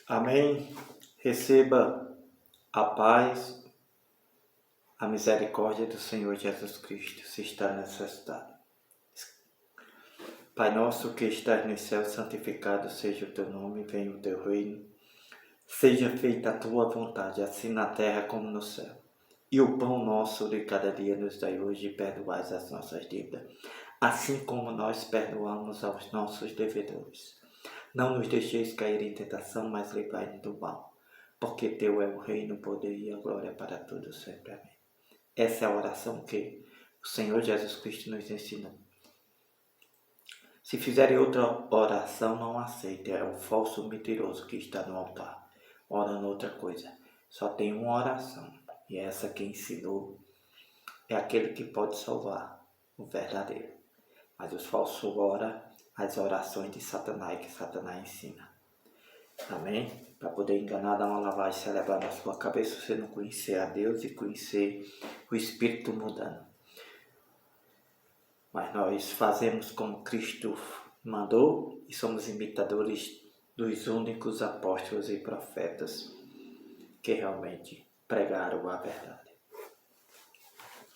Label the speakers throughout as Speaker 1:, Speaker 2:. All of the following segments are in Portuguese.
Speaker 1: Amém. Receba a paz, a misericórdia do Senhor Jesus Cristo, se está necessitado. Pai nosso que estás no céu, santificado seja o teu nome, venha o teu reino. Seja feita a tua vontade, assim na terra como no céu. E o pão nosso de cada dia nos dai hoje, e perdoai as nossas dívidas, assim como nós perdoamos aos nossos devedores. Não nos deixeis cair em tentação, mas livrai-nos do mal, porque teu é o reino, o poder e a glória para todos sempre. Amém. Essa é a oração que o Senhor Jesus Cristo nos ensinou. Se fizerem outra oração, não aceite. É o falso mentiroso que está no altar, orando outra coisa. Só tem uma oração, e essa que ensinou é aquele que pode salvar, o verdadeiro. Mas os falsos oram as orações de Satanás, que Satanás ensina. Amém? Para poder enganar, dar uma lavagem cerebral na sua cabeça, você não conhecer a Deus e conhecer o Espírito mudando. Mas nós fazemos como Cristo mandou e somos imitadores dos únicos apóstolos e profetas que realmente pregaram a verdade.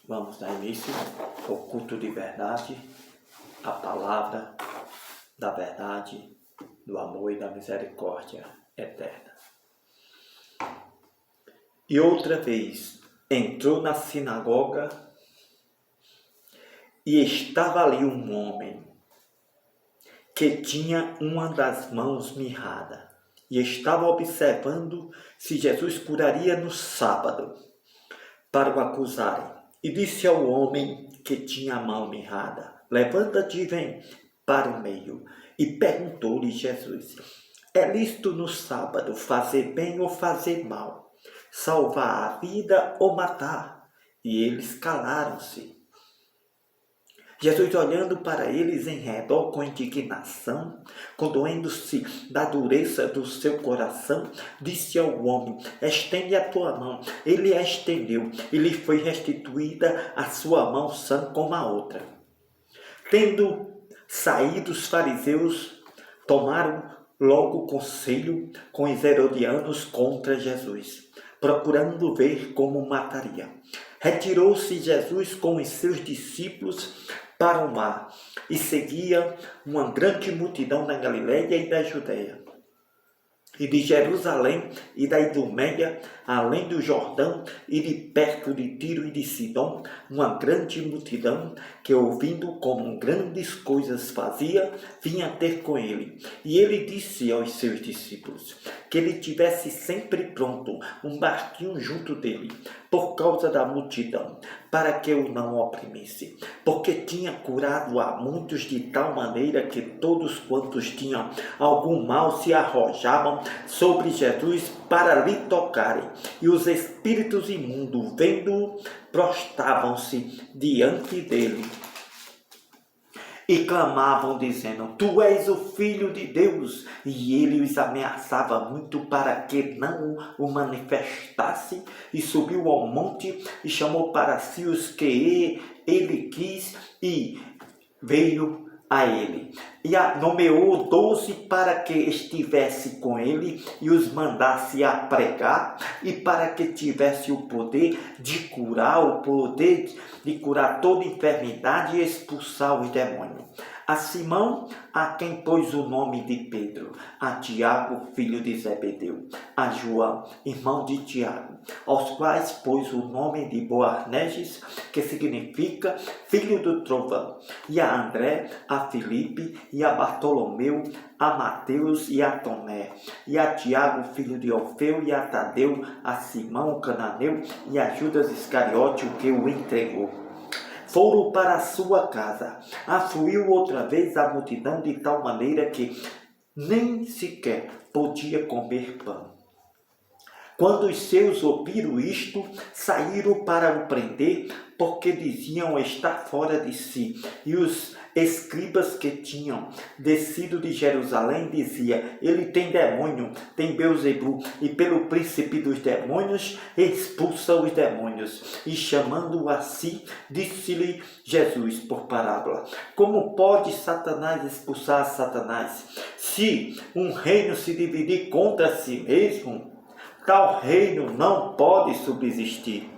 Speaker 1: Vamos dar início ao culto de verdade, a palavra da verdade, do amor e da misericórdia eterna. E outra vez entrou na sinagoga e estava ali um homem que tinha uma das mãos mirrada e estava observando se Jesus curaria no sábado para o acusarem. E disse ao homem que tinha a mão mirrada: levanta-te e vem para o meio. E perguntou-lhe Jesus: é lícito no sábado fazer bem ou fazer mal? Salvar a vida ou matar? E eles calaram-se. Jesus, olhando para eles em redor com indignação, condoendo-se da dureza do seu coração, disse ao homem: estende a tua mão. Ele a estendeu e lhe foi restituída a sua mão sã como a outra. Tendo saído os fariseus, tomaram logo conselho com os herodianos contra Jesus, procurando ver como mataria. Retirou-se Jesus com os seus discípulos para o mar e seguia uma grande multidão da Galileia e da Judeia, e de Jerusalém e da Idumeia, além do Jordão e de perto de Tiro e de Sidom, uma grande multidão que, ouvindo como grandes coisas fazia, vinha ter com ele. E ele disse aos seus discípulos que ele tivesse sempre pronto um barquinho junto dele, por causa da multidão, para que o não oprimisse, porque tinha curado a muitos de tal maneira que todos quantos tinham algum mal se arrojavam sobre Jesus para lhe tocarem, e os espíritos imundos, vendo-o, prostravam-se diante dele e clamavam, dizendo: tu és o Filho de Deus. E ele os ameaçava muito para que não o manifestasse, e subiu ao monte e chamou para si os que ele quis, e veio a ele. E nomeou 12 para que estivesse com ele e os mandasse a pregar, e para que tivesse o poder de curar, toda enfermidade e expulsar os demônios. A Simão, a quem pôs o nome de Pedro, a Tiago, filho de Zebedeu, a João, irmão de Tiago, aos quais pôs o nome de Boanerges, que significa filho do trovão, e a André, a Filipe, e a Bartolomeu, a Mateus e a Tomé, e a Tiago, filho de Alfeu, e a Tadeu, a Simão, o cananeu, e a Judas Iscariote, o que o entregou. Foram para a sua casa. Afluiu outra vez a multidão de tal maneira que nem sequer podia comer pão. Quando os seus ouviram isto, saíram para o prender, porque diziam estar fora de si, e os escribas que tinham descido de Jerusalém dizia: ele tem demônio, tem Beelzebu, e pelo príncipe dos demônios expulsa os demônios. E chamando-o a si, disse-lhe Jesus por parábola: como pode Satanás expulsar Satanás? Se um reino se dividir contra si mesmo, tal reino não pode subsistir.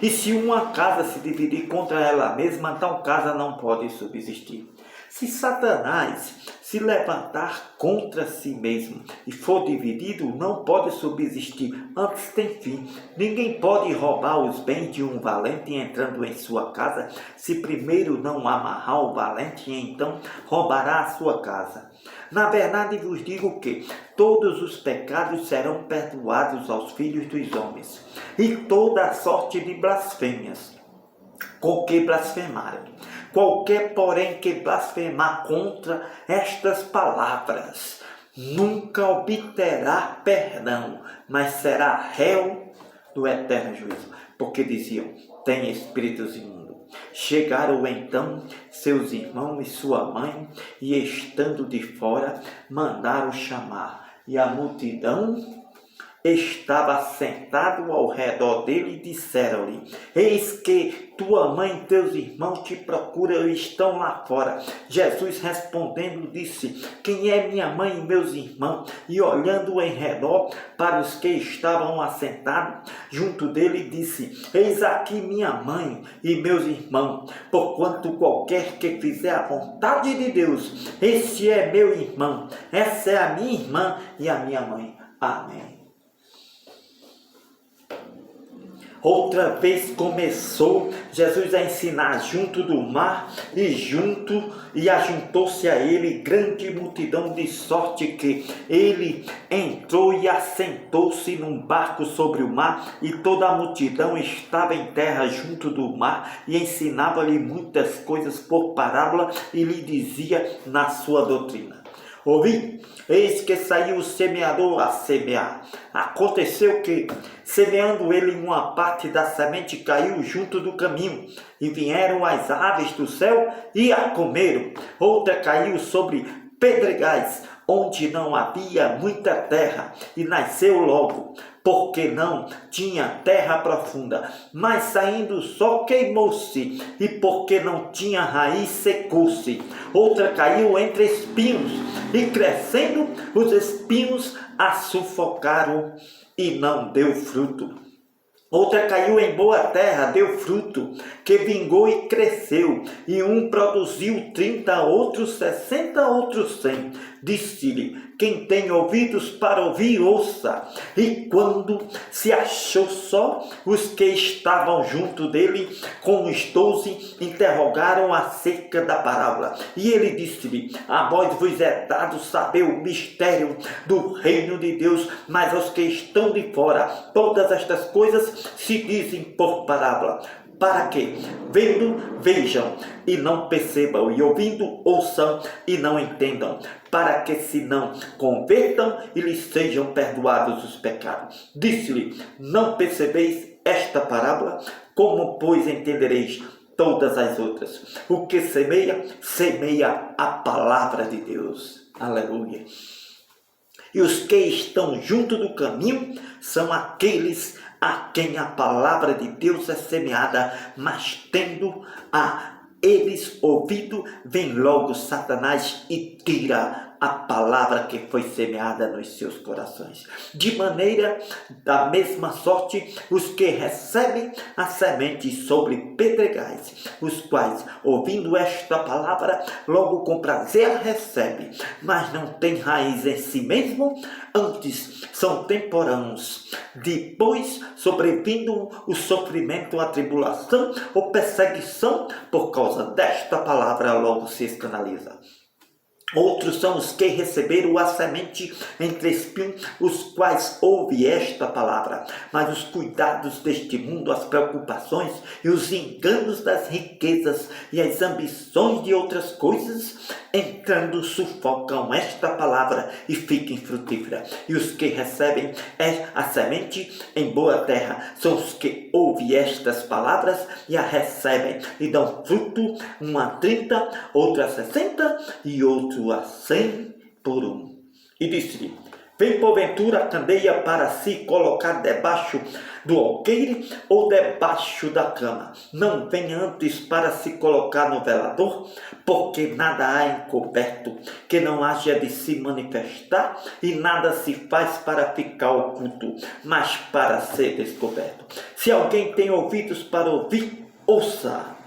Speaker 1: E se uma casa se dividir contra ela mesma, tal casa não pode subsistir. Se Satanás se levantar contra si mesmo e for dividido, não pode subsistir, antes tem fim. Ninguém pode roubar os bens de um valente entrando em sua casa, se primeiro não amarrar o valente, e então roubará a sua casa. Na verdade vos digo que todos os pecados serão perdoados aos filhos dos homens, e toda a sorte de blasfêmias com que blasfemaram. Qualquer, porém, que blasfemar contra estas palavras, nunca obterá perdão, mas será réu do eterno juízo. Porque diziam: tem espíritos imundos. Chegaram então seus irmãos e sua mãe, e estando de fora, mandaram chamar. E a multidão estava sentado ao redor dele e disseram-lhe: eis que tua mãe e teus irmãos te procuram e estão lá fora. Jesus respondendo disse: quem é minha mãe e meus irmãos? E olhando em redor para os que estavam assentados junto dele, disse: eis aqui minha mãe e meus irmãos. Porquanto qualquer que fizer a vontade de Deus, esse é meu irmão, essa é a minha irmã e a minha mãe. Amém. Outra vez começou Jesus a ensinar junto do mar, e ajuntou-se a ele grande multidão, de sorte que ele entrou e assentou-se num barco sobre o mar, e toda a multidão estava em terra junto do mar, e ensinava-lhe muitas coisas por parábola, e lhe dizia na sua doutrina: ouvi, eis que saiu o semeador a semear. Aconteceu que, semeando ele uma parte da semente, caiu junto do caminho, e vieram as aves do céu e a comeram. Outra caiu sobre pedregais, onde não havia muita terra, e nasceu logo, porque não tinha terra profunda. Mas saindo o sol, queimou-se, e porque não tinha raiz, secou-se. Outra caiu entre espinhos, e crescendo os espinhos a sufocaram, e não deu fruto. Outra caiu em boa terra, deu fruto, que vingou e cresceu, e um produziu 30, outros 60, outros 100. Disse-lhe: quem tem ouvidos para ouvir, ouça. E quando se achou só, os que estavam junto dele, com os 12, interrogaram acerca da parábola. E ele disse-lhe: a vós vos é dado saber o mistério do reino de Deus, mas aos que estão de fora, todas estas coisas se dizem por parábola, para que, vendo, vejam e não percebam, e ouvindo, ouçam e não entendam, para que se não convertam e lhes sejam perdoados os pecados. Disse-lhe: não percebeis esta parábola? Como, pois, entendereis todas as outras? O que semeia, semeia a palavra de Deus. Aleluia. E os que estão junto do caminho são aqueles a quem a palavra de Deus é semeada, mas tendo a eles ouvido, vem logo Satanás e tira a palavra que foi semeada nos seus corações. De maneira, da mesma sorte, os que recebem a semente sobre pedregais, os quais, ouvindo esta palavra, logo com prazer a recebem, mas não têm raiz em si mesmo, antes são temporâneos. Depois, sobrevindo o sofrimento, a tribulação ou perseguição, por causa desta palavra, logo se escandaliza. Outros são os que receberam a semente entre espinhos, os quais ouvem esta palavra, mas os cuidados deste mundo, as preocupações e os enganos das riquezas e as ambições de outras coisas, entrando, sufocam esta palavra e fica infrutífera. E os que recebem a semente em boa terra são os que ouvem estas palavras e a recebem e dão fruto, um a 30, outro a 60 e outro a 100 por um. E disse-lhe: vem porventura a candeia para se colocar debaixo do alqueire ou debaixo da cama? Não vem antes para se colocar no velador? Porque nada há encoberto que não haja de se manifestar, e nada se faz para ficar oculto, mas para ser descoberto. Se alguém tem ouvidos para ouvir, ouça.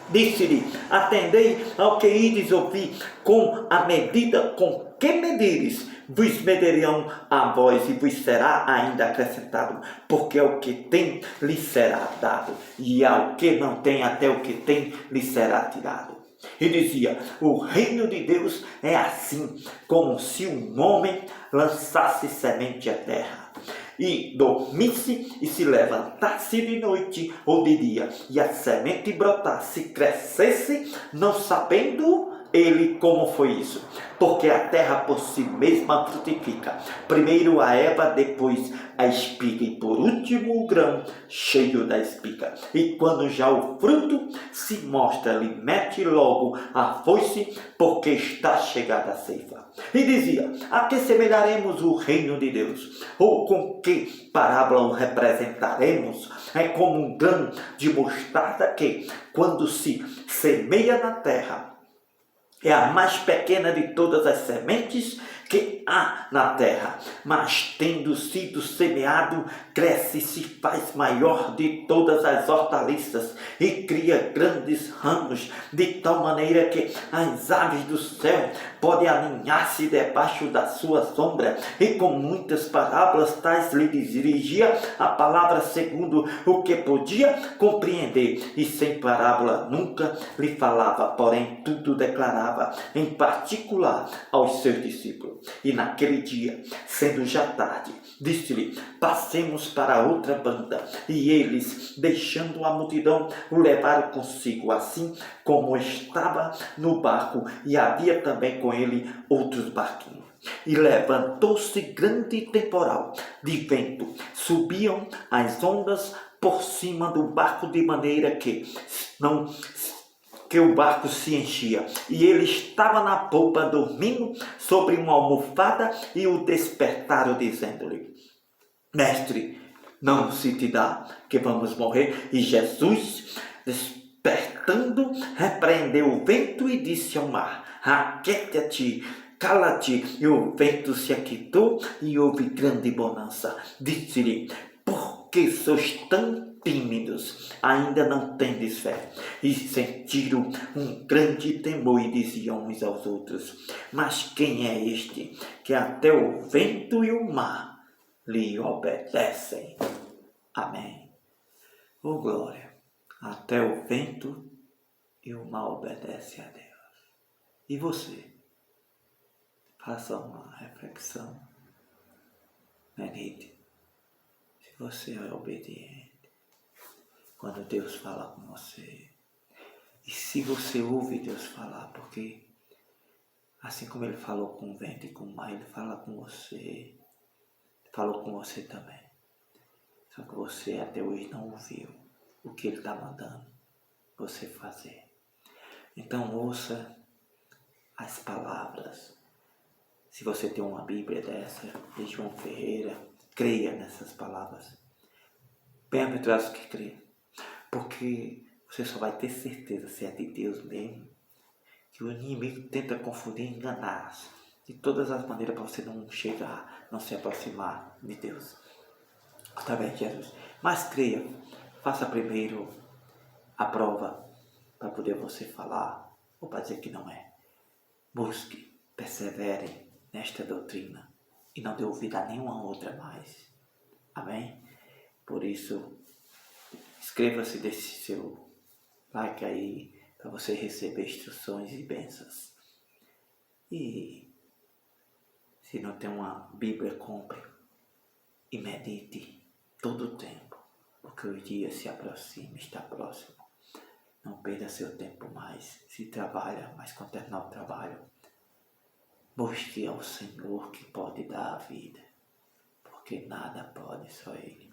Speaker 1: Disse-lhe: atendei ao que ides ouvir, com a medida com que medires, vos medirão a vós e vos será ainda acrescentado, porque ao que tem lhe será dado, e ao que não tem até o que tem lhe será tirado. E dizia: o reino de Deus é assim, como se um homem lançasse semente à terra, e dormisse e se levantasse de noite ou de dia, e a semente brotasse, crescesse, não sabendo ele como foi isso, porque a terra por si mesma frutifica, primeiro a erva, depois a espiga, e por último o grão cheio da espiga. E quando já o fruto se mostra, lhe mete logo a foice, porque está chegada a ceifa. E dizia: a que semelharemos o reino de Deus? Ou com que parábola o representaremos? É como um grão de mostarda que, quando se semeia na terra, é a mais pequena de todas as sementes que há na terra, mas tendo sido semeado, cresce e se faz maior de todas as hortaliças e cria grandes ramos, de tal maneira que as aves do céu podem aninhar-se debaixo da sua sombra. E com muitas parábolas tais lhe dirigia a palavra segundo o que podia compreender, e sem parábola nunca lhe falava, porém tudo declarava em particular aos seus discípulos. E naquele dia, sendo já tarde, disse-lhe: passemos para outra banda. E eles, deixando a multidão, o levaram consigo, assim como estava no barco, e havia também com ele outros barquinhos. E levantou-se grande temporal de vento, subiam as ondas por cima do barco, de maneira que o barco se enchia, e ele estava na polpa dormindo sobre uma almofada, e o despertaram dizendo-lhe: mestre, não se te dá que vamos morrer? E Jesus, despertando, repreendeu o vento e disse ao mar: aquieta-te, cala-te. E o vento se aquietou e houve grande bonança. Disse-lhe: por que sois tão tímidos? Ainda não tendes fé? E sentiram um grande temor e diziam uns aos outros: mas quem é este que até o vento e o mar lhe obedecem? Amém. Oh glória! Até o vento e o mar obedecem a Deus. E você? Faça uma reflexão. Medite. Se você é obediente, quando Deus fala com você, e se você ouve Deus falar, porque assim como Ele falou com o vento e com o mar, Ele fala com você, falou com você também. Só que você até hoje não ouviu o que Ele está mandando você fazer. Então ouça as palavras. Se você tem uma Bíblia dessa, de João Ferreira, creia nessas palavras. Bem-aventurados que creem, porque você só vai ter certeza se é de Deus mesmo, que o inimigo tenta confundir e enganar de todas as maneiras para você não chegar, não se aproximar de Deus, através de Jesus. Mas creia, faça primeiro a prova para poder você falar ou para dizer que não é. Busque, persevere nesta doutrina e não dê ouvido a nenhuma outra mais. Amém? Por isso, inscreva-se, deixe seu like aí para você receber instruções e bênçãos. E se não tem uma Bíblia, compre e medite todo o tempo, porque o dia se aproxima, está próximo. Não perda seu tempo mais. Se trabalha, mas quando terminar o trabalho, busque ao Senhor que pode dar a vida, porque nada pode, só Ele.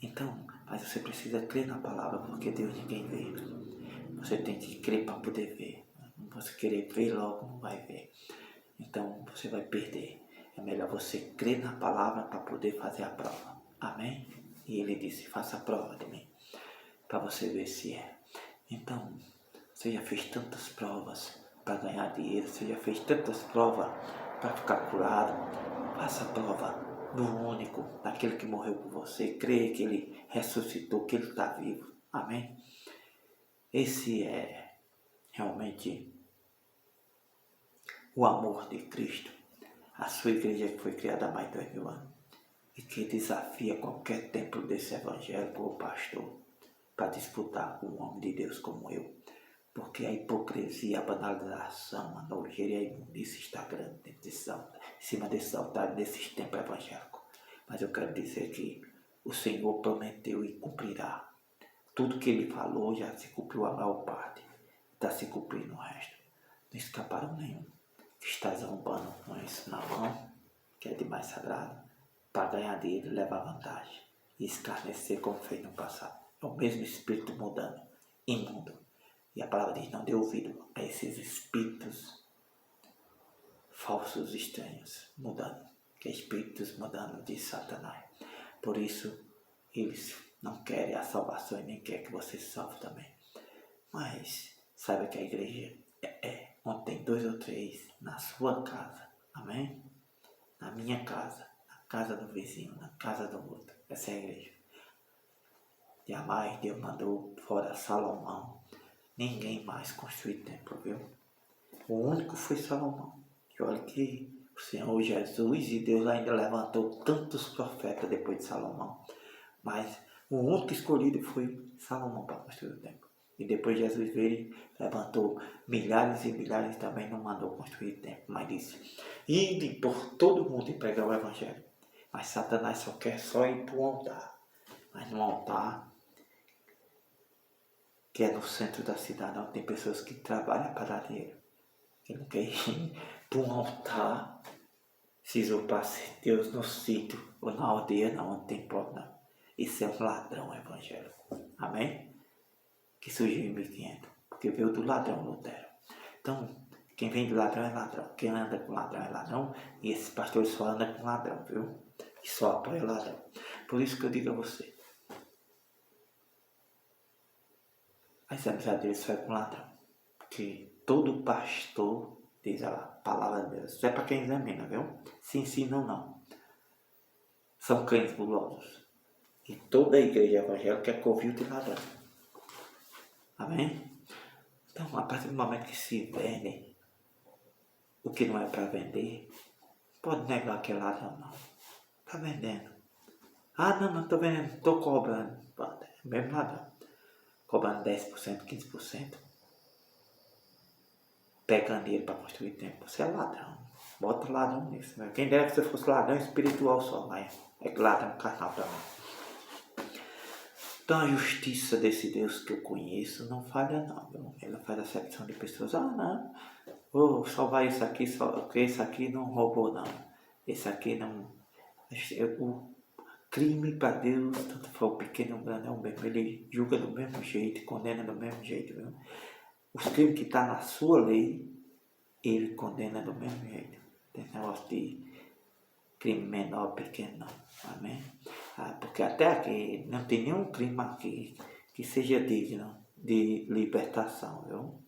Speaker 1: Então, mas você precisa crer na palavra, porque Deus ninguém vê. Você tem que crer para poder ver. Você querer ver logo, não vai ver. Então, você vai perder. É melhor você crer na palavra para poder fazer a prova. Amém? E Ele disse, faça a prova de mim, para você ver se é. Então, você já fez tantas provas para ganhar dinheiro, você já fez tantas provas para ficar curado. Faça a prova do único, daquele que morreu por você. Creia que Ele ressuscitou, que Ele está vivo. Amém? Esse é realmente o amor de Cristo. A sua igreja que foi criada há mais de 2000 anos e que desafia qualquer templo desse evangélico ou pastor para disputar com um homem de Deus como eu. Porque a hipocrisia, a banalização, a nojeira e a imundícia está grande em cima desses altares, desses templos evangélicos. Mas eu quero dizer que o Senhor prometeu e cumprirá. Tudo que Ele falou já se cumpriu a maior parte. Está se cumprindo o resto. Não escaparam nenhum. Está zombando com isso na mão, que é de mais sagrado, para ganhar dele e levar vantagem. E escarnecer como fez no passado. É o mesmo espírito mudando, imundo. E a palavra diz, não dê ouvido a esses espíritos falsos, estranhos, mudando. Que é espíritos mudando de Satanás. Por isso, eles não querem a salvação e nem querem que você salve também. Mas, saiba que a igreja onde tem 2 ou 3 na sua casa. Amém? Na minha casa, na casa do vizinho, na casa do outro. Essa é a igreja. Jamais Deus mandou fora Salomão. Ninguém mais construiu templo, viu? O único foi Salomão. E olha que o Senhor Jesus e Deus ainda levantou tantos profetas depois de Salomão. Mas o único escolhido foi Salomão para construir o templo. E depois Jesus veio, levantou milhares e milhares, também não mandou construir templo, mas disse, ide por todo mundo e pregar o evangelho. Mas Satanás só quer ir para o altar. Mas no altar, que é no centro da cidade, onde tem pessoas que trabalham para dar dinheiro. Que não quer ir para um altar, se usurpasse Deus no sítio ou na aldeia, não, onde tem povo, não. Isso é um ladrão evangélico. Amém? Que surgiu em 1500, porque veio do ladrão Lutero. Então, quem vem do ladrão é ladrão. Quem anda com ladrão é ladrão. E esses pastores só andam com ladrão, viu? E só apoia ladrão. Por isso que eu digo a você, as amizades deles só é com ladrão. Porque todo pastor, diz a palavra de Deus, isso é para quem examina, viu? Se ensinam não. São cães gulosos. E toda a igreja evangélica é covil de ladrão. Amém? Então, a partir do momento que se vende o que não é para vender, pode negar que é ladrão, não. Está vendendo. Ah, não estou vendendo, estou cobrando. É mesmo ladrão. Cobrando 10%, 15%. Pegando dinheiro para construir tempo. Você é ladrão. Bota ladrão nisso. Né? Quem dera que você fosse ladrão espiritual só, mas é ladrão carnal para mim. Então a justiça desse Deus que eu conheço não falha não, viu? Ele não faz acepção de pessoas, não, vou salvar isso aqui, porque esse aqui não roubou não, esse aqui não, o crime para Deus, tanto for pequeno ou grande, é o mesmo, ele julga do mesmo jeito, condena do mesmo jeito, viu? Os crimes que estão na sua lei, ele condena do mesmo jeito, tem negócio de crime menor, pequeno não, amém? Porque até aqui não tem nenhum crime aqui que seja digno de libertação, viu?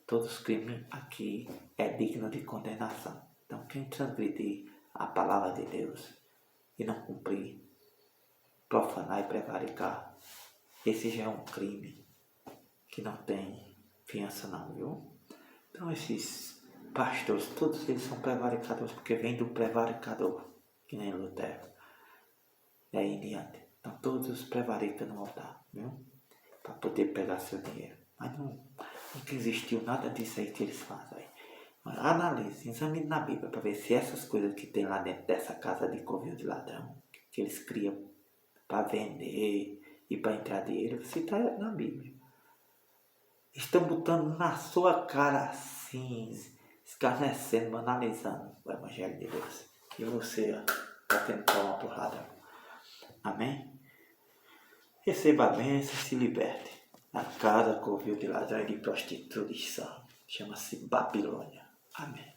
Speaker 1: Todos os crimes aqui é digno de condenação. Então quem transgredir a palavra de Deus e não cumprir, profanar e prevaricar, esse já é um crime que não tem fiança não, viu? Então esses pastores, todos eles são prevaricadores, porque vem do prevaricador, que nem Lutero. E aí em diante. Então todos os prevaricam no altar, viu? Para poder pegar seu dinheiro. Mas nunca existiu nada disso aí que eles fazem. Analise, examine na Bíblia para ver se essas coisas que tem lá dentro dessa casa de covil de ladrão, que eles criam para vender e para entrar dinheiro, se está na Bíblia. Estão botando na sua cara assim, escarnecendo, analisando o Evangelho de Deus. E você está tendo uma porrada. Amém? Receba a bênção e se liberte. A casa covil de ladrão e de prostituição chama-se Babilônia. Amém.